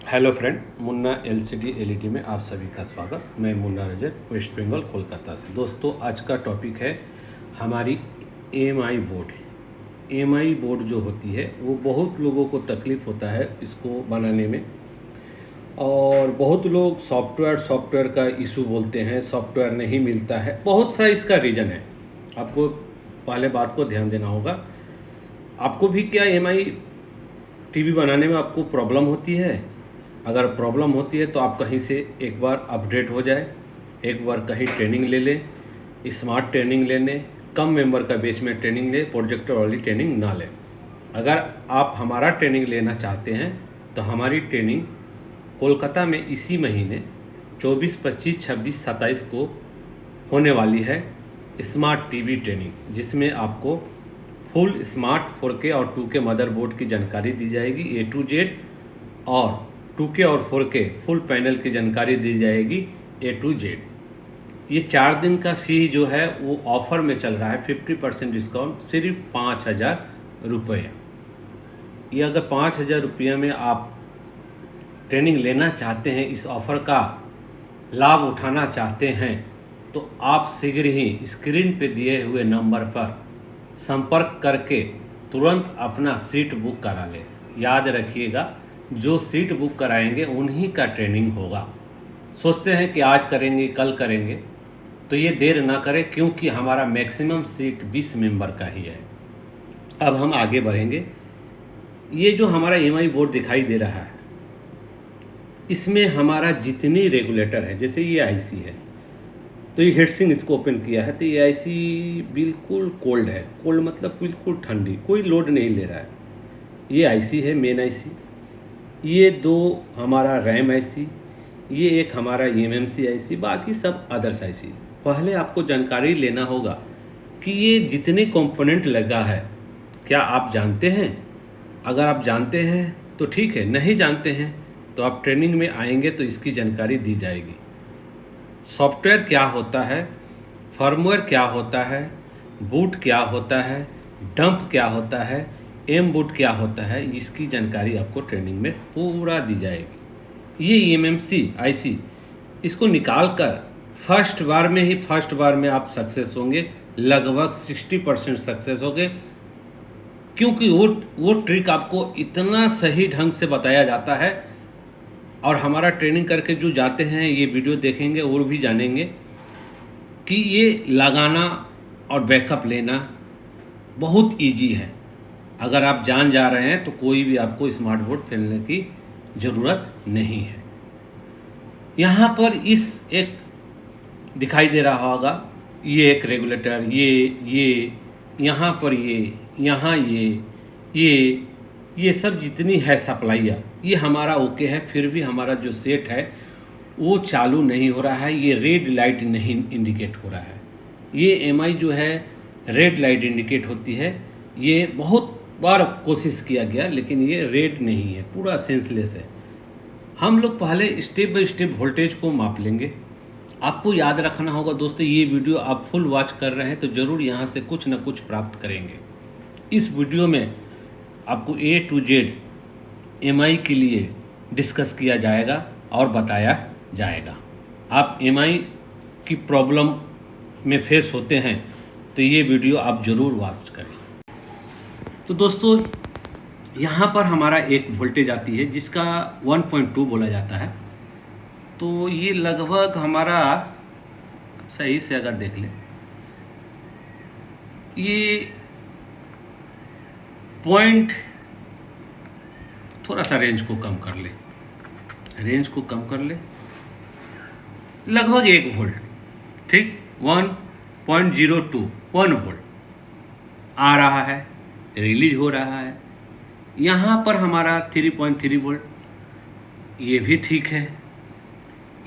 Hello friend, Munna LCD LED में आप सभी का स्वागत। मैं मुन्ना रजत, वेस्ट बंगाल कोलकाता से। दोस्तों, आज का टॉपिक है हमारी एएमआई बोर्ड। एएमआई बोर्ड जो होती है वो बहुत लोगों को तकलीफ़ होता है इसको बनाने में, और बहुत लोग सॉफ्टवेयर का इशू बोलते हैं, सॉफ्टवेयर नहीं मिलता है। बहुत सा इसका रीज़न है। आपको पहले बात को ध्यान देना होगा। आपको भी क्या एएमआई टीवी बनाने में आपको प्रॉब्लम होती है? अगर प्रॉब्लम होती है तो आप कहीं से एक बार अपडेट हो जाए, एक बार कहीं ट्रेनिंग ले लें, स्मार्ट ट्रेनिंग ले लें, कम मेंबर का बेस में ट्रेनिंग ले, प्रोजेक्टर वाली ट्रेनिंग ना लें। अगर आप हमारा ट्रेनिंग लेना चाहते हैं तो हमारी ट्रेनिंग कोलकाता में इसी महीने 24, 25, 26, 27 को होने वाली है। स्मार्ट टीवी ट्रेनिंग, जिसमें आपको फुल स्मार्ट 4K और 2K मदरबोर्ड की जानकारी दी जाएगी, A to Z, और 2K और 4K फुल पैनल की जानकारी दी जाएगी, A to Z। ये 4 दिन का फ़ी जो है वो ऑफ़र में चल रहा है, 50% डिस्काउंट, सिर्फ 5,000 रुपये। ये अगर 5,000 रुपये में आप ट्रेनिंग लेना चाहते हैं, इस ऑफ़र का लाभ उठाना चाहते हैं, तो आप शीघ्र ही स्क्रीन पे दिए हुए नंबर पर संपर्क करके तुरंत अपना सीट बुक करा लें। याद रखिएगा, जो सीट बुक कराएंगे उन्हीं का ट्रेनिंग होगा। सोचते हैं कि आज करेंगे, कल करेंगे, तो ये देर ना करें, क्योंकि हमारा मैक्सिमम सीट 20 मेंबर का ही है। अब हम आगे बढ़ेंगे। ये जो हमारा एएमआई बोर्ड दिखाई दे रहा है, इसमें हमारा जितनी रेगुलेटर है, जैसे ये आईसी है, तो ये हीटसिंक इसको ओपन किया है तो ये आईसी बिल्कुल कोल्ड है। कोल्ड मतलब बिल्कुल ठंडी, कोई लोड नहीं ले रहा है। ये आईसी है, मेन आईसी। ये दो हमारा रैम आईसी, ये एक हमारा एमएमसी आईसी, बाकी सब अदर्स आईसी। पहले आपको जानकारी लेना होगा कि ये जितने कंपोनेंट लगा है, क्या आप जानते हैं? अगर आप जानते हैं तो ठीक है, नहीं जानते हैं तो आप ट्रेनिंग में आएंगे तो इसकी जानकारी दी जाएगी। सॉफ्टवेयर क्या होता है, फर्मवेयर क्या होता है, बूट क्या होता है, डंप क्या होता है, एम बूट क्या होता है, इसकी जानकारी आपको ट्रेनिंग में पूरा दी जाएगी। ये एमएमसी आईसी, इसको निकाल कर फर्स्ट बार में आप सक्सेस होंगे, लगभग 60% सक्सेस होंगे, क्योंकि वो ट्रिक आपको इतना सही ढंग से बताया जाता है। और हमारा ट्रेनिंग करके जो जाते हैं, ये वीडियो देखेंगे और भी जानेंगे कि ये लगाना और बैकअप लेना बहुत इजी है। अगर आप जान जा रहे हैं तो कोई भी आपको स्मार्ट बोर्ड फेलने की ज़रूरत नहीं है। यहाँ पर इस एक दिखाई दे रहा होगा, ये एक रेगुलेटर, ये यहाँ पर यहाँ ये सब जितनी है सप्लाइयाँ, ये हमारा ओके है। फिर भी हमारा जो सेट है वो चालू नहीं हो रहा है, ये रेड लाइट नहीं इंडिकेट हो रहा है। ये एमआई जो है रेड लाइट इंडिकेट होती है। ये बहुत बार कोशिश किया गया, लेकिन ये रेड नहीं है, पूरा सेंसलेस है। हम लोग पहले स्टेप बाय स्टेप वोल्टेज को माप लेंगे। आपको याद रखना होगा दोस्तों, ये वीडियो आप फुल वॉच कर रहे हैं तो ज़रूर यहाँ से कुछ ना कुछ प्राप्त करेंगे। इस वीडियो में आपको A to Z एमआई के लिए डिस्कस किया जाएगा और बताया जाएगा। आप एमआई की प्रॉब्लम में फेस होते हैं तो ये वीडियो आप ज़रूर वॉच करें। तो दोस्तों, यहाँ पर हमारा एक वोल्टेज आती है जिसका 1.2 बोला जाता है। तो ये लगभग हमारा, सही से अगर देख लें, ये पॉइंट, थोड़ा सा रेंज को कम कर ले, लगभग 1 वोल्ट, ठीक, 1.02 1 वोल्ट आ रहा है, रिलीज हो रहा है। यहाँ पर हमारा 3.3 वोल्ट, ये भी ठीक है।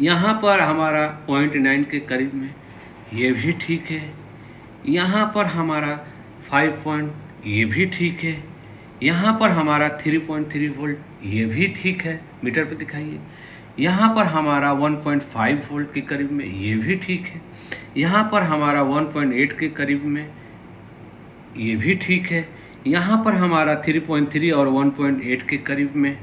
यहाँ पर हमारा 0.9 के करीब में, ये भी ठीक है। यहाँ पर हमारा 5 ये भी ठीक है। यहाँ पर हमारा 3.3 वोल्ट, ये भी ठीक है, मीटर पे दिखाइए। यहाँ पर हमारा 1.5 वोल्ट के करीब में, ये भी ठीक है। यहाँ पर हमारा 1.8 के करीब में, ये भी ठीक है। यहाँ पर हमारा 3.3 और 1.8 के करीब में,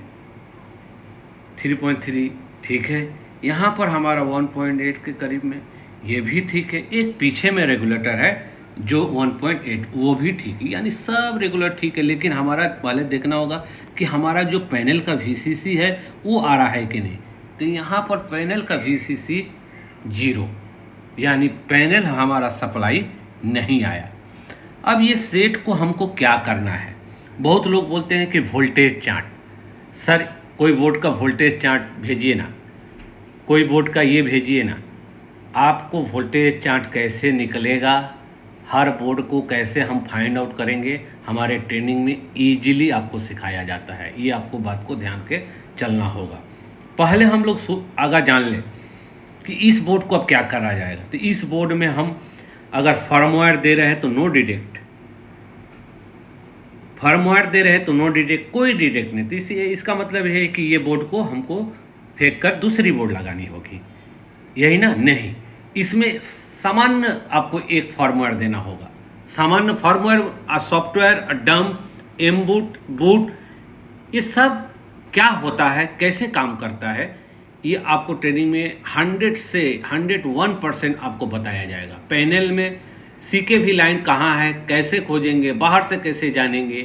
3.3 ठीक है। यहाँ पर हमारा 1.8 के करीब में, ये भी ठीक है। एक पीछे में रेगुलेटर है जो 1.8, वो भी ठीक है, यानी सब रेगुलर ठीक है। लेकिन हमारा पहले देखना होगा कि हमारा जो पैनल का VCC है वो आ रहा है कि नहीं। तो यहाँ पर पैनल का VCC 0, यानी पैनल हमारा सप्लाई नहीं आया। अब ये सेट को हमको क्या करना है। बहुत लोग बोलते हैं कि वोल्टेज चार्ट, सर कोई बोर्ड का वोल्टेज चार्ट भेजिए ना, कोई बोर्ड का ये भेजिए ना। आपको वोल्टेज चार्ट कैसे निकलेगा, हर बोर्ड को कैसे हम फाइंड आउट करेंगे, हमारे ट्रेनिंग में ईजिली आपको सिखाया जाता है। ये आपको बात को ध्यान के चलना होगा। पहले हम लोग आगा जान लें कि इस बोर्ड को अब क्या करा जाएगा। तो इस बोर्ड में हम अगर फर्मवेयर दे रहे हैं तो नो डिटेक्ट, फर्मवेयर दे रहे हैं तो नो डिटेक्ट, कोई डिटेक्ट नहीं। तो इसका मतलब है कि ये बोर्ड को हमको फेंक कर दूसरी बोर्ड लगानी होगी, यही ना। नहीं, इसमें सामान्य आपको एक फर्मवेयर देना होगा। सामान्य फर्मवेयर, सॉफ्टवेयर, डंप, एमबूट, बूट, ये सब क्या होता है, कैसे काम करता है, ये आपको ट्रेनिंग में 100 से 101% आपको बताया जाएगा। पैनल में सीके भी लाइन कहाँ है, कैसे खोजेंगे, बाहर से कैसे जानेंगे,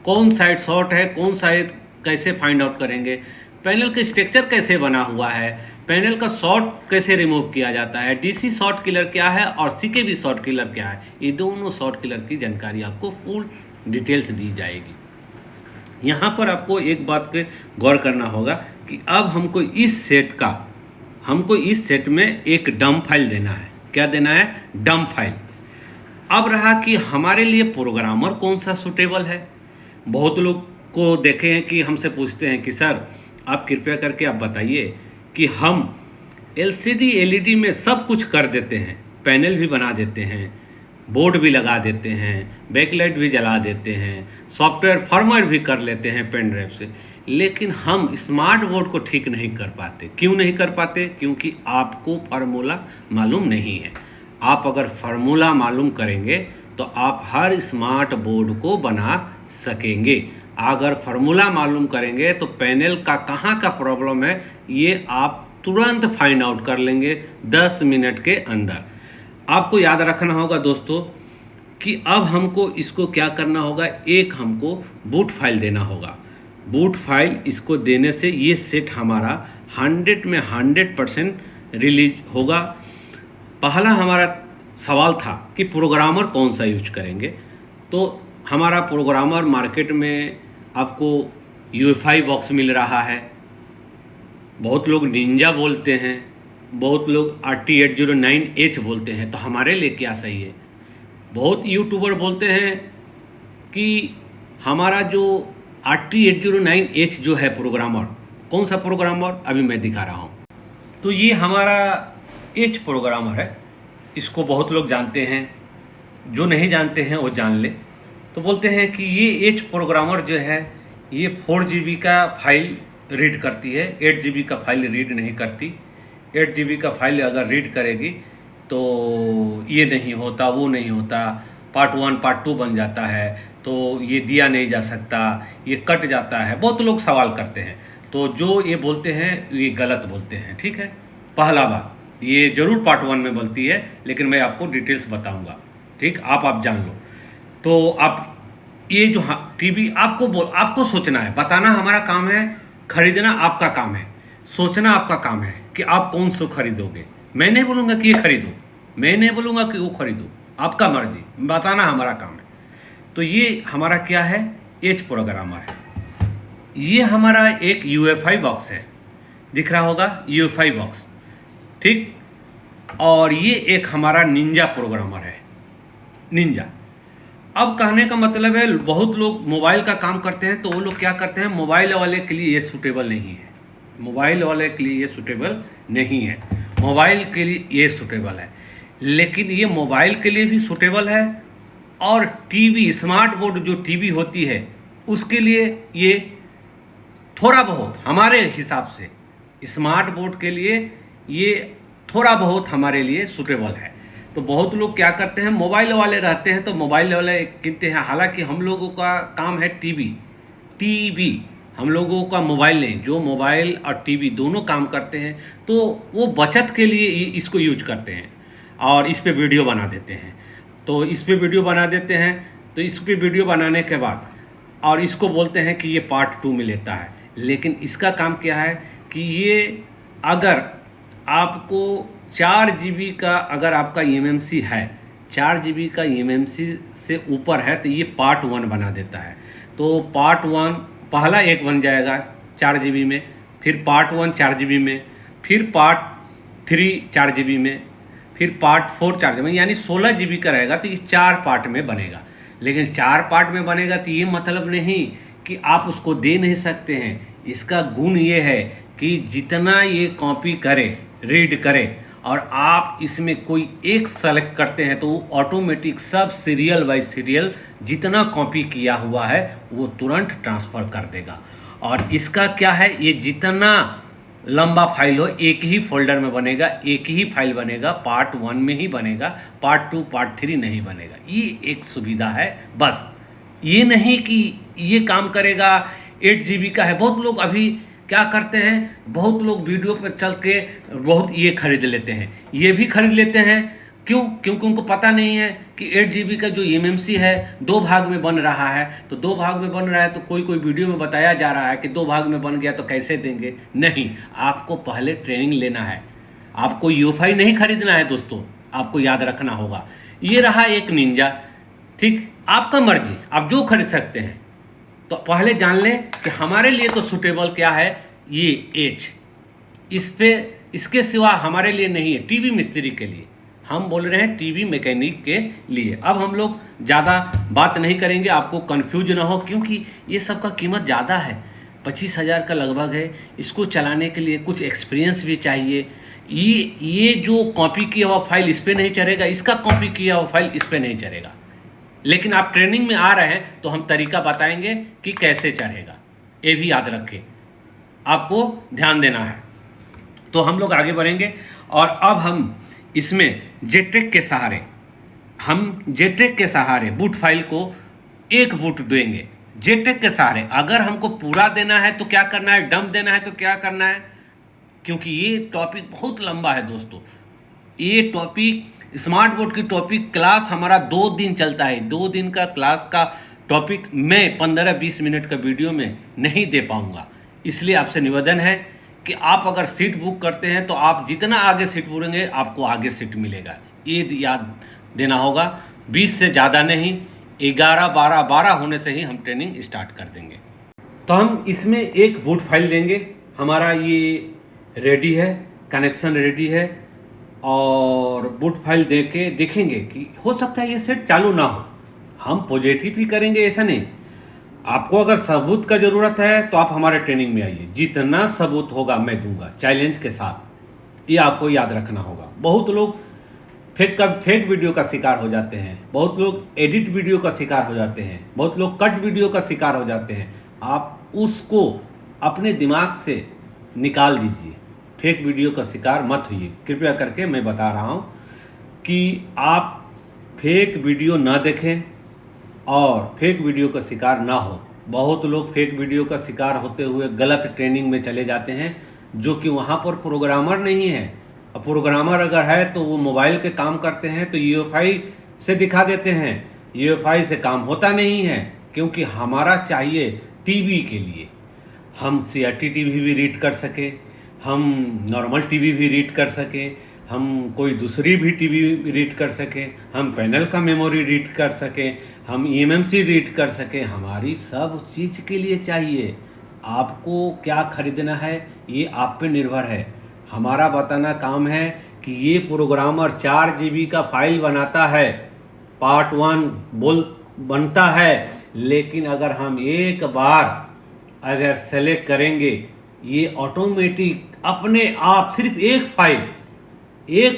कौन साइड शॉर्ट है, कौन साइड कैसे फाइंड आउट करेंगे, पैनल का स्ट्रक्चर कैसे बना हुआ है, पैनल का शॉर्ट कैसे रिमूव किया जाता है, डीसी शॉर्ट किलर क्या है और सीके भी शॉर्ट किलर क्या है, ये दोनों शॉर्ट किलर की जानकारी आपको फुल डिटेल्स दी जाएगी। यहाँ पर आपको एक बात के गौर करना होगा कि अब हमको इस सेट में एक डंप फाइल देना है। क्या देना है? Dump file. अब रहा कि हमारे लिए प्रोग्रामर कौन सा सूटेबल है। बहुत लोग को देखे हैं कि हमसे पूछते हैं कि सर आप कृपया करके आप बताइए कि हम LCD LED में सब कुछ कर देते हैं, पैनल भी बना देते हैं, बोर्ड भी लगा देते हैं, बैकलाइट भी जला देते हैं, सॉफ्टवेयर फर्मवेयर भी कर लेते हैं पेन ड्राइव से, लेकिन हम स्मार्ट बोर्ड को ठीक नहीं कर पाते। क्यों नहीं कर पाते? क्योंकि आपको फार्मूला मालूम नहीं है। आप अगर फार्मूला मालूम करेंगे तो आप हर स्मार्ट बोर्ड को बना सकेंगे। अगर फार्मूला मालूम करेंगे तो पैनल का कहाँ का प्रॉब्लम है ये आप तुरंत फाइंड आउट कर लेंगे 10 मिनट के अंदर। आपको याद रखना होगा दोस्तों कि अब हमको इसको क्या करना होगा, एक हमको बूट फाइल देना होगा। बूट फाइल इसको देने से ये सेट हमारा 100 में 100% रिलीज होगा। पहला हमारा सवाल था कि प्रोग्रामर कौन सा यूज करेंगे। तो हमारा प्रोग्रामर मार्केट में आपको UEFI बॉक्स मिल रहा है, बहुत लोग निंजा बोलते हैं, बहुत लोग RT809H बोलते हैं। तो हमारे लिए क्या सही है? बहुत यूट्यूबर बोलते हैं कि हमारा जो RT809H जो है प्रोग्रामर, कौन सा प्रोग्रामर, अभी मैं दिखा रहा हूँ। तो ये हमारा H प्रोग्रामर है, इसको बहुत लोग जानते हैं, जो नहीं जानते हैं वो जान ले। तो बोलते हैं कि ये H प्रोग्रामर जो है ये 4 GB का फाइल रीड करती है, 8 GB का फाइल रीड नहीं करती। 8 GB का फाइल अगर रीड करेगी तो ये नहीं होता, वो नहीं होता, पार्ट 1 पार्ट 2 बन जाता है, तो ये दिया नहीं जा सकता, ये कट जाता है। बहुत लोग सवाल करते हैं, तो जो ये बोलते हैं ये गलत बोलते हैं। ठीक है, पहला बात ये ज़रूर पार्ट 1 में बोलती है, लेकिन मैं आपको डिटेल्स बताऊंगा। ठीक, आप जान लो। तो आप ये जो टीवी आपको सोचना है, बताना हमारा काम है, खरीदना आपका काम है, सोचना आपका काम है कि आप कौन सा खरीदोगे। मैं नहीं बोलूँगा कि ये खरीदो, मैं नहीं बोलूँगा कि वो खरीदो, आपका मर्जी, बताना हमारा काम है। तो ये हमारा क्या है, H प्रोग्रामर है। ये हमारा एक UEFI बॉक्स है, दिख रहा होगा UEFI बॉक्स, ठीक। और ये एक हमारा निंजा प्रोग्रामर है, निंजा। अब कहने का मतलब है बहुत लोग मोबाइल का काम करते हैं, तो वो लोग क्या करते हैं, मोबाइल वाले के लिए ये सूटेबल नहीं है, मोबाइल वाले के लिए ये सूटेबल नहीं है, मोबाइल के लिए ये सूटेबल है। लेकिन ये मोबाइल के लिए भी सूटेबल है और टीवी, स्मार्ट बोर्ड जो टीवी होती है उसके लिए ये थोड़ा बहुत हमारे हिसाब से, स्मार्ट बोर्ड के लिए ये थोड़ा बहुत हमारे लिए सूटेबल है। तो बहुत लोग क्या करते हैं, मोबाइल वाले रहते हैं तो मोबाइल वाले किनते हैं। हालांकि हम लोगों का काम है टीवी, हम लोगों का मोबाइल नहीं, जो मोबाइल और टीवी दोनों काम करते हैं तो वो बचत के लिए इसको यूज करते हैं और इस पे वीडियो बना देते हैं। तो इस पे वीडियो बना देते हैं, तो इस पे वीडियो बनाने के बाद और इसको बोलते हैं कि ये पार्ट 2 में लेता है। लेकिन इसका काम क्या है कि ये अगर आपको 4 GB का अगर आपका एमएमसी है, 4 GB का एमएमसी से ऊपर है तो ये पार्ट 1 बना देता है। तो पार्ट 1 पहला एक बन जाएगा 4 GB में, फिर पार्ट 1 4 GB में, फिर पार्ट 3 4 GB में, फिर पार्ट 4 4 GB में, यानी 16 GB का रहेगा। तो ये 4 पार्ट में बनेगा। लेकिन 4 पार्ट में बनेगा तो ये मतलब नहीं कि आप उसको दे नहीं सकते हैं। इसका गुण ये है कि जितना ये कॉपी करे, रीड करे, और आप इसमें कोई एक सेलेक्ट करते हैं तो वो ऑटोमेटिक सब सीरियल बाय सीरियल जितना कॉपी किया हुआ है वो तुरंत ट्रांसफ़र कर देगा। और इसका क्या है, ये जितना लंबा फाइल हो एक ही फोल्डर में बनेगा, एक ही फाइल बनेगा, पार्ट 1 में ही बनेगा, पार्ट 2 पार्ट 3 नहीं बनेगा। ये एक सुविधा है बस। ये नहीं कि ये काम करेगा 8 GB का है। बहुत लोग अभी क्या करते हैं, बहुत लोग वीडियो पर चल के बहुत ये खरीद लेते हैं, ये भी खरीद लेते हैं। क्यों? क्योंकि उनको पता नहीं है कि 8 GB का जो एमएमसी है 2 भाग में बन रहा है। तो 2 भाग में बन रहा है तो कोई वीडियो में बताया जा रहा है कि 2 भाग में बन गया तो कैसे देंगे। नहीं, आपको पहले ट्रेनिंग लेना है। आपको यूएफआई नहीं खरीदना है दोस्तों, आपको याद रखना होगा। ये रहा एक निंजा, ठीक, आपका मर्जी, आप जो खरीद सकते हैं। तो पहले जान लें कि हमारे लिए तो सूटेबल क्या है, ये एज, इस पे इसके सिवा हमारे लिए नहीं है। टीवी मिस्त्री के लिए हम बोल रहे हैं, टीवी मैकेनिक के लिए। अब हम लोग ज़्यादा बात नहीं करेंगे, आपको कंफ्यूज ना हो, क्योंकि ये सब का कीमत ज़्यादा है, 25,000 का लगभग है। इसको चलाने के लिए कुछ एक्सपीरियंस भी चाहिए। ये जो कॉपी किया हुआ फाइल इस पर नहीं चलेगा, इसका कॉपी किया हुआ फाइल इस पर नहीं चलेगा। लेकिन आप ट्रेनिंग में आ रहे हैं तो हम तरीका बताएंगे कि कैसे चढ़ेगा, ये भी याद रखें, आपको ध्यान देना है। तो हम लोग आगे बढ़ेंगे और अब हम इसमें जेट्रिक के सहारे बूट फाइल को एक बूट देंगे जेट्रिक के सहारे। अगर हमको पूरा देना है तो क्या करना है, डंप देना है तो क्या करना है, क्योंकि ये टॉपिक बहुत लंबा है दोस्तों। ये टॉपिक स्मार्ट बोर्ड की टॉपिक क्लास हमारा 2 दिन चलता है। 2 दिन का क्लास का टॉपिक मैं 15-20 मिनट का वीडियो में नहीं दे पाऊंगा। इसलिए आपसे निवेदन है कि आप अगर सीट बुक करते हैं तो आप जितना आगे सीट बुकेंगे आपको आगे सीट मिलेगा। ये याद देना होगा। 20 से ज़्यादा नहीं, 11, 12 होने से ही हम ट्रेनिंग स्टार्ट कर देंगे। तो हम इसमें एक बूट फाइल देंगे। हमारा ये रेडी है, कनेक्शन रेडी है, और बूट फाइल दे के देखेंगे कि हो सकता है ये सेट चालू ना हो। हम पॉजिटिव ही करेंगे, ऐसा नहीं। आपको अगर सबूत का ज़रूरत है तो आप हमारे ट्रेनिंग में आइए, जितना सबूत होगा मैं दूंगा चैलेंज के साथ। ये आपको याद रखना होगा। बहुत लोग फेक वीडियो का शिकार हो जाते हैं, बहुत लोग एडिट वीडियो का शिकार हो जाते हैं, बहुत लोग कट वीडियो का शिकार हो जाते हैं। आप उसको अपने दिमाग से निकाल दीजिए, फेक वीडियो का शिकार मत होइए। कृपया करके मैं बता रहा हूँ कि आप फेक वीडियो ना देखें और फेक वीडियो का शिकार ना हो। बहुत लोग फेक वीडियो का शिकार होते हुए गलत ट्रेनिंग में चले जाते हैं, जो कि वहाँ पर प्रोग्रामर नहीं है। और प्रोग्रामर अगर है तो वो मोबाइल के काम करते हैं तो यूएफआई से दिखा देते हैं। यूएफआई से काम होता नहीं है, क्योंकि हमारा चाहिए टीवी के लिए। हम सीआरटी टीवी भी रीड कर सके, हम नॉर्मल टीवी भी रीड कर सके, हम कोई दूसरी भी टीवी रीड कर सके, हम पैनल का मेमोरी रीड कर सके, हम ईएमएमसी रीड कर सके। हमारी सब चीज़ के लिए चाहिए। आपको क्या खरीदना है ये आप पे निर्भर है। हमारा बताना काम है कि ये प्रोग्रामर 4 GB का फाइल बनाता है, पार्ट 1 बनता है, लेकिन अगर हम एक बार अगर सेलेक्ट करेंगे ये ऑटोमेटिक अपने आप सिर्फ एक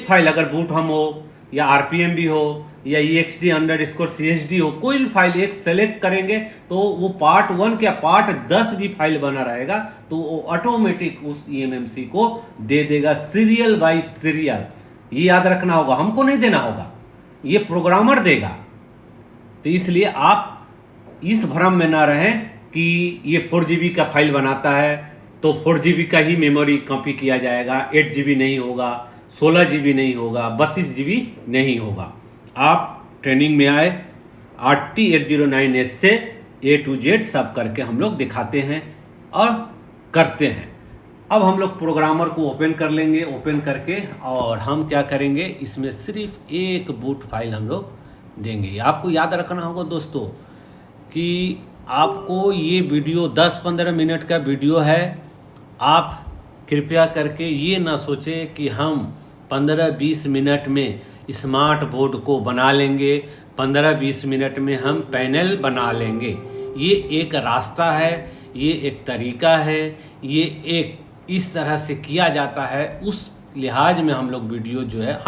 फाइल अगर बूट हम हो या आरपीएम भी हो या EXD_CSD हो, कोई भी फाइल एक सेलेक्ट करेंगे तो वो पार्ट 1 क्या पार्ट 10 भी फाइल बना रहेगा तो वो ऑटोमेटिक उस EMMC को दे देगा सीरियल बाय सीरियल। ये याद रखना होगा, हमको नहीं देना होगा, ये प्रोग्रामर देगा। तो इसलिए आप इस भ्रम में ना रहें कि ये 4 GB का फाइल बनाता है तो 4 GB का ही मेमोरी कॉपी किया जाएगा, 8 GB नहीं होगा, 16 GB नहीं होगा, 32 GB नहीं होगा। आप ट्रेनिंग में आए, RT809S से A to Z सब करके हम लोग दिखाते हैं और करते हैं। अब हम लोग प्रोग्रामर को ओपन कर लेंगे, ओपन करके और हम क्या करेंगे, इसमें सिर्फ एक बूट फाइल हम लोग देंगे। आपको याद रखना होगा दोस्तों कि आपको ये वीडियो 10-15 मिनट का वीडियो है। आप कृपया करके ये ना सोचें कि हम 15-20 मिनट में स्मार्ट बोर्ड को बना लेंगे, 15-20 मिनट में हम पैनल बना लेंगे। ये एक रास्ता है, ये एक तरीका है, ये एक इस तरह से किया जाता है। उस लिहाज में हम लोग वीडियो जो है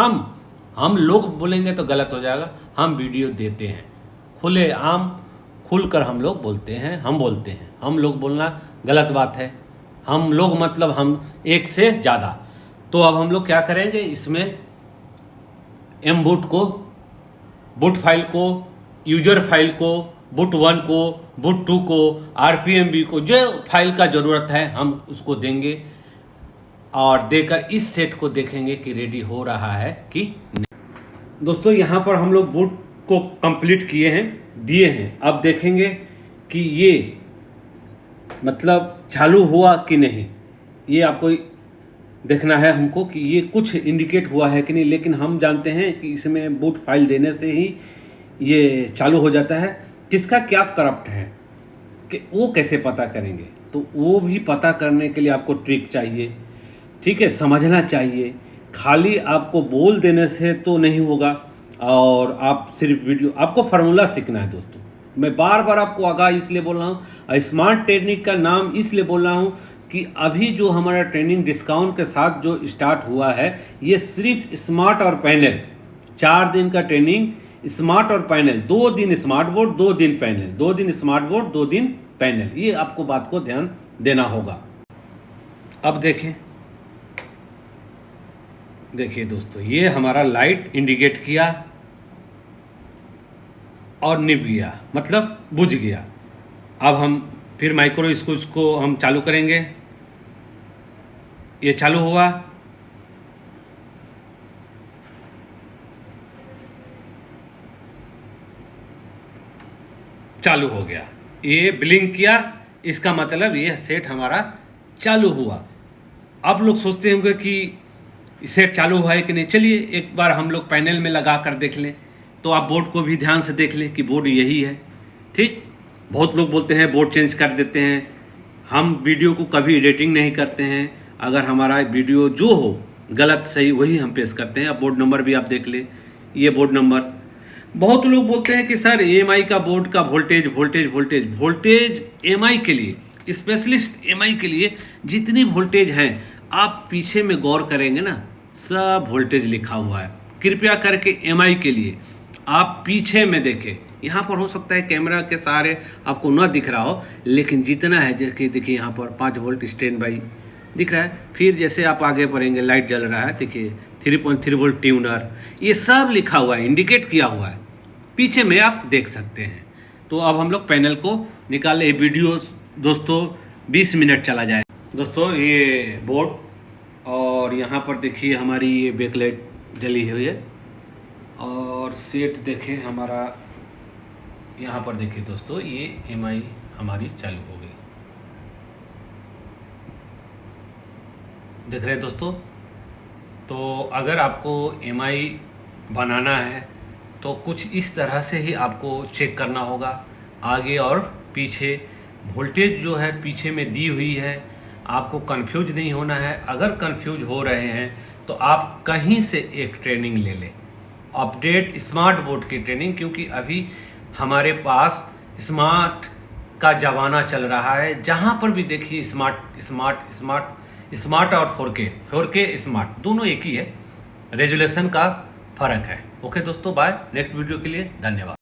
हम लोग बोलेंगे तो गलत हो जाएगा, हम वीडियो देते हैं खुले आम, खुलकर हम लोग बोलते हैं, हम बोलते हैं। हम लोग बोलना गलत बात है, हम लोग मतलब हम एक से ज़्यादा। तो अब हम लोग क्या करेंगे, इसमें एमबूट को, बूट फाइल को, यूजर फाइल को, बूट 1 को, बूट 2 को, RPMB को, जो फाइल का ज़रूरत है हम उसको देंगे और देकर इस सेट को देखेंगे कि रेडी हो रहा है कि नहीं। दोस्तों यहाँ पर हम लोग बूट को कंप्लीट किए हैं, दिए हैं। अब देखेंगे कि ये मतलब चालू हुआ कि नहीं, ये आपको देखना है हमको कि ये कुछ इंडिकेट हुआ है कि नहीं। लेकिन हम जानते हैं कि इसमें बूट फाइल देने से ही ये चालू हो जाता है। किसका क्या करप्ट है कि वो कैसे पता करेंगे, तो वो भी पता करने के लिए आपको ट्रिक चाहिए, ठीक है, समझना चाहिए। खाली आपको बोल देने से तो नहीं होगा और आप सिर्फ वीडियो, आपको फार्मूला सीखना है दोस्तों। मैं बार बार आपको आगाह इसलिए बोल रहा हूँ, स्मार्ट ट्रेनिंग का नाम इसलिए बोल रहा हूँ कि अभी जो हमारा ट्रेनिंग डिस्काउंट के साथ जो स्टार्ट हुआ है, ये सिर्फ स्मार्ट और पैनल, 4 दिन का ट्रेनिंग स्मार्ट और पैनल, 2 दिन स्मार्ट बोर्ड, 2 दिन पैनल, 2 दिन स्मार्ट बोर्ड, 2 दिन पैनल। ये आपको बात को ध्यान देना होगा। अब देखिए दोस्तों, ये हमारा लाइट इंडिकेट किया और निभ गया, मतलब बुझ गया। अब हम फिर माइक्रो स्विच को हम चालू करेंगे, ये चालू हुआ, चालू हो गया, ये ब्लिंक किया, इसका मतलब ये सेट हमारा चालू हुआ। आप लोग सोचते होंगे कि सेट चालू हुआ है कि नहीं। चलिए एक बार हम लोग पैनल में लगा कर देख लें, तो आप बोर्ड को भी ध्यान से देख लें कि बोर्ड यही है, ठीक। बहुत लोग बोलते हैं बोर्ड चेंज कर देते हैं, हम वीडियो को कभी एडिटिंग नहीं करते हैं। अगर हमारा वीडियो जो हो गलत सही वही हम पेश करते हैं। अब बोर्ड नंबर भी आप देख लें, ये बोर्ड नंबर। बहुत लोग बोलते हैं कि सर EMI का बोर्ड का वोल्टेज EMI के लिए, स्पेशलिस्ट EMI के लिए जितनी वोल्टेज हैं, आप पीछे में गौर करेंगे ना, सब वोल्टेज लिखा हुआ है। कृपया करके EMI के लिए आप पीछे में देखें। यहाँ पर हो सकता है कैमरा के सहारे आपको ना दिख रहा हो, लेकिन जितना है जैसे देखिए यहाँ पर 5 वोल्ट स्टैंड बाई दिख रहा है। फिर जैसे आप आगे बढ़ेंगे लाइट जल रहा है, देखिए 3.3 वोल्ट ट्यूनर, ये सब लिखा हुआ है, इंडिकेट किया हुआ है, पीछे में आप देख सकते हैं। तो अब हम लोग पैनल को निकाले। ये वीडियो दोस्तों 20 मिनट चला जाए। दोस्तों ये बोर्ड और यहाँ पर देखिए हमारी ये बैकलाइट जली हुई है और सेट देखें हमारा, यहाँ पर देखिए दोस्तों ये EMI हमारी चालू हो गई, देख रहे हैं दोस्तों। तो अगर आपको EMI बनाना है तो कुछ इस तरह से ही आपको चेक करना होगा। आगे और पीछे वोल्टेज जो है पीछे में दी हुई है, आपको कंफ्यूज नहीं होना है। अगर कंफ्यूज हो रहे हैं तो आप कहीं से एक ट्रेनिंग ले लें, अपडेट स्मार्ट बोर्ड की ट्रेनिंग, क्योंकि अभी हमारे पास स्मार्ट का ज़माना चल रहा है। जहाँ पर भी देखिए स्मार्ट और 4K स्मार्ट दोनों एक ही है, रेजुलेशन का फ़र्क है। ओके दोस्तों, बाय। नेक्स्ट वीडियो के लिए धन्यवाद।